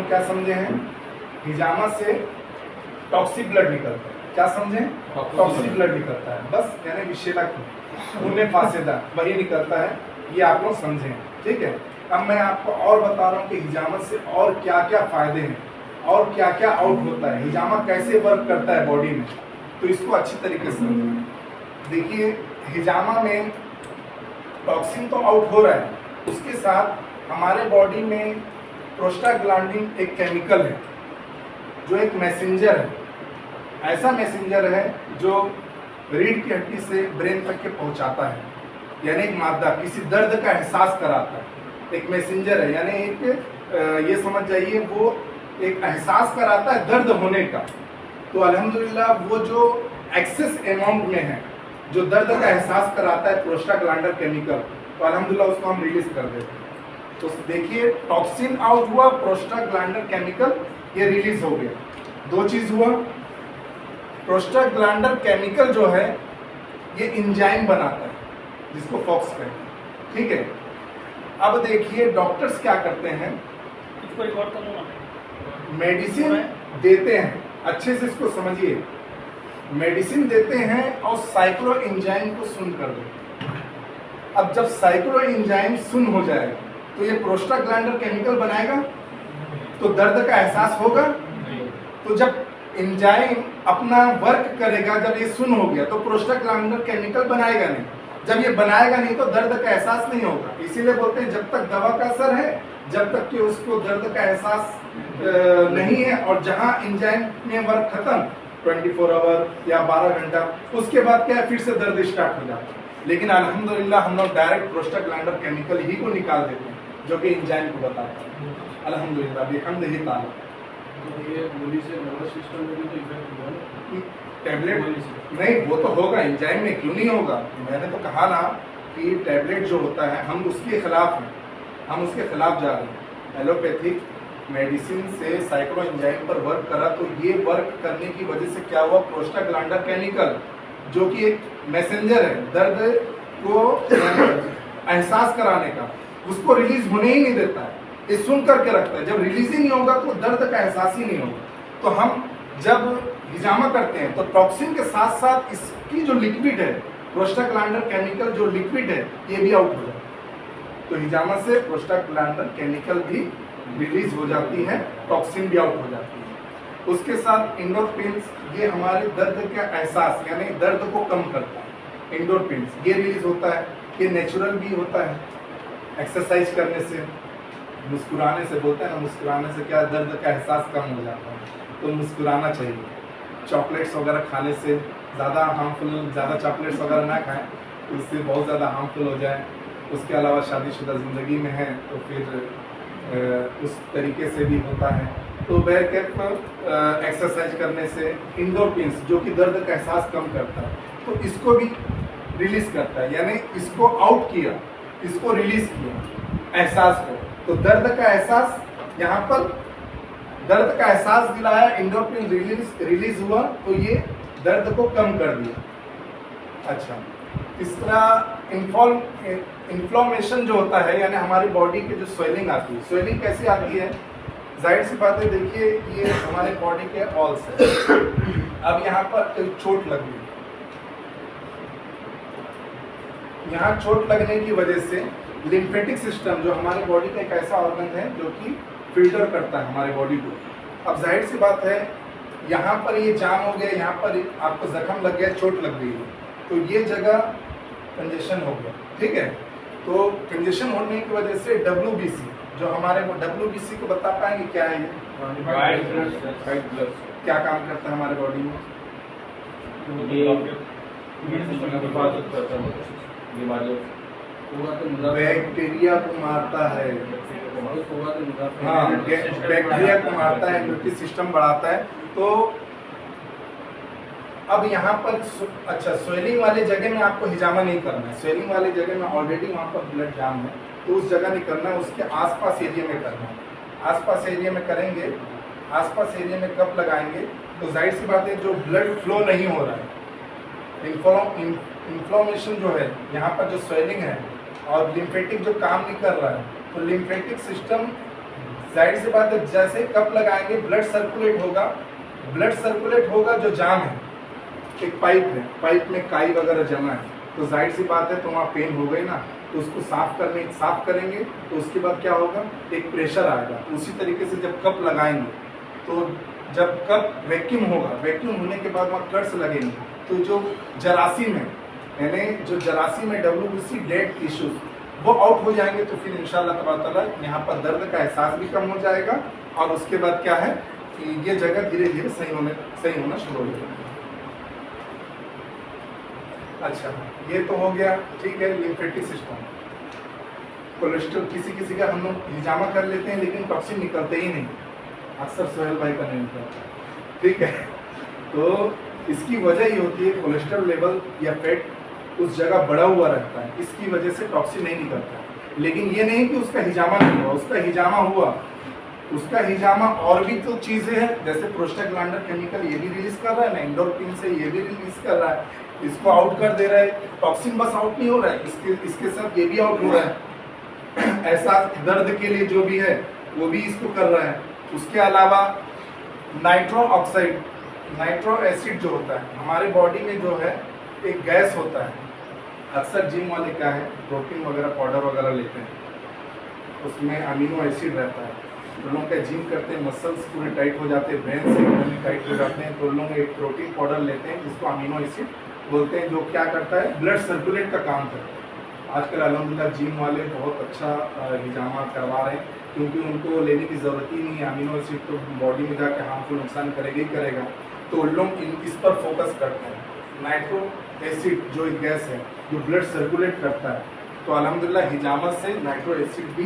क्या समझे हैं, हिजामा से टॉक्सिक ब्लड निकलता है। क्या समझे, टॉक्सिक ब्लड निकलता है, बस यानी विषैला खून फासेदा वही निकलता है, ये आप लोग समझें, ठीक है। अब मैं आपको और बता रहा हूँ कि हिजामा से और क्या क्या फायदे हैं और क्या क्या आउट होता है, हिजामा कैसे वर्क करता है बॉडी में, तो इसको अच्छी तरीके से समझें। देखिए, हिजामा में टॉक्सिन तो आउट हो रहा है, उसके साथ हमारे बॉडी में प्रोस्टाग्लैंडिन एक केमिकल है जो एक मैसेंजर है, ऐसा मैसेंजर है जो रीढ़ की हड्डी से ब्रेन तक के पहुंचाता है, यानी एक मादा किसी दर्द का एहसास कराता है, एक मैसेंजर है, यानी एक ये समझ जाइए वो एक एहसास कराता है दर्द होने का। तो अल्हम्दुलिल्लाह वो जो एक्सेस अमाउंट में है जो दर्द का एहसास कराता है प्रोस्टाग्लैंडर केमिकल, तो अल्हम्दुलिल्लाह उसको हम रिलीज कर देते हैं। तो देखिए, टॉक्सिन आउट हुआ, प्रोस्टाग्लैंडर केमिकल ये रिलीज हो गया, दो चीज हुआ। प्रोस्टाग्लैंडर केमिकल जो है ये एंजाइम बनाता है जिसको फॉक्स कहते हैं, ठीक है। अब देखिए डॉक्टर्स क्या करते हैं, मेडिसिन देते हैं, अच्छे से इसको समझिए, मेडिसिन देते हैं और साइक्लो एंजाइम को सुन कर देते हैं। अब जब साइक्लो एंजाइम सुन हो जाएगा तो ये प्रोस्टाग्लैंडर केमिकल बनाएगा, तो दर्द का एहसास होगा। तो जब एंजाइम अपना वर्क करेगा, जब ये सुन हो गया तो प्रोस्टाग्लैंडर केमिकल बनाएगा नहीं, जब ये बनाएगा नहीं तो दर्द का एहसास नहीं होगा। इसीलिए बोलते हैं जब तक दवा का असर है, जब तक कि उसको दर्द का एहसास नहीं है, और जहां एंजाइम में वर्क खत्म 24 आवर या 12 घंटा, उसके बाद क्या है फिर से दर्द स्टार्ट हो जाता है। लेकिन अल्हम्दुलिल्लाह हम लोग डायरेक्ट प्रोस्टाग्लैंडर केमिकल ही को निकाल देते हैं जो कि एंजाइम को बताता है। अल्हम्दुलिल्लाह बिहम्दिही ताला। ये गोली से नर्वस सिस्टम में भी तो इफेक्ट हुआ ना? टैबलेट नहीं, वो तो होगा, एंजाइम में क्यों नहीं होगा। मैंने तो कहा ना कि टैबलेट जो होता है हम उसके खिलाफ हैं, हम उसके खिलाफ जा रहे हैं। एलोपैथिक मेडिसिन से साइक्लो एंजाइम पर वर्क करा, तो ये वर्क करने की वजह से क्या हुआ, प्रोस्टाग्लैंडर केमिकल जो कि एक मैसेंजर है दर्द को एहसास कराने का, उसको रिलीज होने ही नहीं देता है, ये सुन करके रखता है। जब रिलीज ही नहीं होगा तो दर्द का एहसास ही नहीं होगा। तो हम जब हिजामा करते हैं तो टॉक्सिन के साथ साथ इसकी जो लिक्विड है, प्रोस्टाग्लैंडर केमिकल जो लिक्विड है, ये भी आउट हो जाता है। तो हिजामा से प्रोस्टाग्लैंडर केमिकल भी रिलीज हो जाती है, टॉक्सिन भी आउट हो जाती है। उसके साथ एंडोर्फिन्स, ये हमारे दर्द का एहसास यानी दर्द को कम करता है। एंडोर्फिन्स ये रिलीज होता है, ये नेचुरल भी होता है। एक्सरसाइज करने से, मुस्कुराने से, बोलते हैं ना मुस्कुराने से क्या दर्द का एहसास कम हो जाता है, तो मुस्कुराना चाहिए। चॉकलेट्स वगैरह खाने से ज़्यादा हार्मफुल, ज़्यादा चॉकलेट्स वगैरह ना खाएं, उससे बहुत ज़्यादा हार्मफुल हो जाए। उसके अलावा शादीशुदा ज़िंदगी में है तो फिर उस तरीके से भी होता है। तो बैरकैप एक्सरसाइज करने से एंडोर्फिन्स जो कि दर्द का एहसास कम करता है, तो इसको भी रिलीज करता है, यानी इसको आउट किया, इसको रिलीज किया एहसास को। तो दर्द का एहसास, यहाँ पर दर्द का एहसास दिलाया, एंडोर्फिन रिलीज हुआ, तो ये दर्द को कम कर दिया। अच्छा, तीसरा इन्फ्लामेशन जो होता है, यानी हमारी बॉडी की जो स्वेलिंग आती है, स्वेलिंग कैसे आती है, जाहिर सी बात है, देखिए ये हमारे बॉडी के ऑल्स है। अब यहाँ पर एक चोट लग गई, यहाँ चोट लगने की वजह से लिम्फेटिक सिस्टम जो हमारे बॉडी का एक ऐसा ऑर्गन है जो कि फिल्टर करता है हमारे बॉडी को। अब जाहिर सी बात है, यहाँ पर ये जाम हो गया, यहाँ पर आपको जख्म लग गया, चोट लग गई है, तो ये जगह कंजेशन हो गया, ठीक है। तो कंजेशन होने की वजह से WBC जो हमारे को, WBC को बता पाएंगे क्या है ये? क्या काम करता है हमारे बॉडी में? बैक्टीरिया को मारता है, हाँ बैक्टीरिया को मारता है, इम्यूनिटी सिस्टम बढ़ाता है। तो अब यहाँ पर अच्छा, स्वेलिंग वाले जगह में आपको हिजामा नहीं करना है, स्वेलिंग वाले जगह में ऑलरेडी वहाँ पर ब्लड जाम है, तो उस जगह नहीं करना है, उसके आसपास एरिया में करना है। आसपास एरिया में करेंगे, आसपास एरिया में कब लगाएंगे, तो जाहिर सी बात है जो ब्लड फ्लो नहीं हो रहा है, इन्फ्लामेशन जो है, यहाँ पर जो स्वेलिंग है और लिम्फेटिक जो काम नहीं कर रहा है, तो लिम्फेटिक सिस्टम जाहिर सी बात है जैसे कप लगाएंगे ब्लड सर्कुलेट होगा, जो जाम है, एक पाइप है, पाइप में काई वगैरह जमा है, तो जाहिर सी बात है तो वहाँ पेन हो गई ना, तो उसको साफ करेंगे तो उसके बाद क्या होगा, एक प्रेशर आएगा। उसी तरीके से जब कप लगाएंगे तो जब कप वैक्यूम होगा, वैक्यूम होने के बाद वहाँ कट्स लगेंगे, तो जो जरासीम है, यानी जो जरासीम है WBC डेड टिश्यूज वो आउट हो जाएंगे, तो फिर इंशाल्लाह तबाराक ताला यहाँ पर दर्द का एहसास भी कम हो जाएगा और उसके बाद क्या है कि ये जगह धीरे धीरे सही होना शुरू हो जाएगा। अच्छा, ये तो हो गया, ठीक है। लिम्फेटिक सिस्टम, कोलेस्ट्रॉल, किसी का हम लोग हिजामा कर लेते हैं लेकिन टॉक्सिन निकलते ही नहीं, अक्सर सोहेल भाई का नहीं निकलता, ठीक है। तो इसकी वजह ये होती है कोलेस्ट्रॉल लेवल या फैट उस जगह बढ़ा हुआ रहता है, इसकी वजह से टॉक्सिन नहीं निकलता। लेकिन ये नहीं कि उसका हिजामा नहीं हुआ, उसका हिजामा हुआ, उसका हिजामा और भी तो चीजें हैं, जैसे प्रोस्टाग्लैंडर केमिकल ये भी रिलीज कर रहा है ना, एंडोर्फिन से ये भी रिलीज कर रहा है, इसको आउट कर दे रहा है। टॉक्सिन बस आउट नहीं हो रहा है, इसके साथ ये भी आउट हो रहा है। ऐसा दर्द के लिए जो भी है वो भी इसको कर रहा है। उसके अलावा नाइट्रो एसिड जो होता है हमारे बॉडी में, जो है एक गैस होता है, अक्सर जिम वाले क्या है प्रोटीन वगैरह पाउडर वगैरह लेते हैं, उसमें अमीनो एसिड रहता है। तो लोग क्या जिम करते हैं, मसल्स पूरे टाइट हो जाते हैं, ब्रेन से टाइट हो जाते हैं, तो लोग एक प्रोटीन पाउडर लेते हैं जिसको अमीनो एसिड बोलते हैं, जो क्या करता है ब्लड सर्कुलेट का काम करता है। आजकल अल्हम्दुलिल्लाह जिम वाले बहुत अच्छा हिजामा करवा रहे हैं, क्योंकि उनको लेने की ज़रूरत ही नहीं है, अमीनो एसिड तो बॉडी में जाकर हार्मफुल नुकसान करेगा ही करेगा। तो लोग इस पर फोकस करते हैं। नाइट्रो एसिड जो एक गैस है जो ब्लड सर्कुलेट करता है, तो अल्हम्दुलिल्लाह हिजामा से नाइट्रो एसिड भी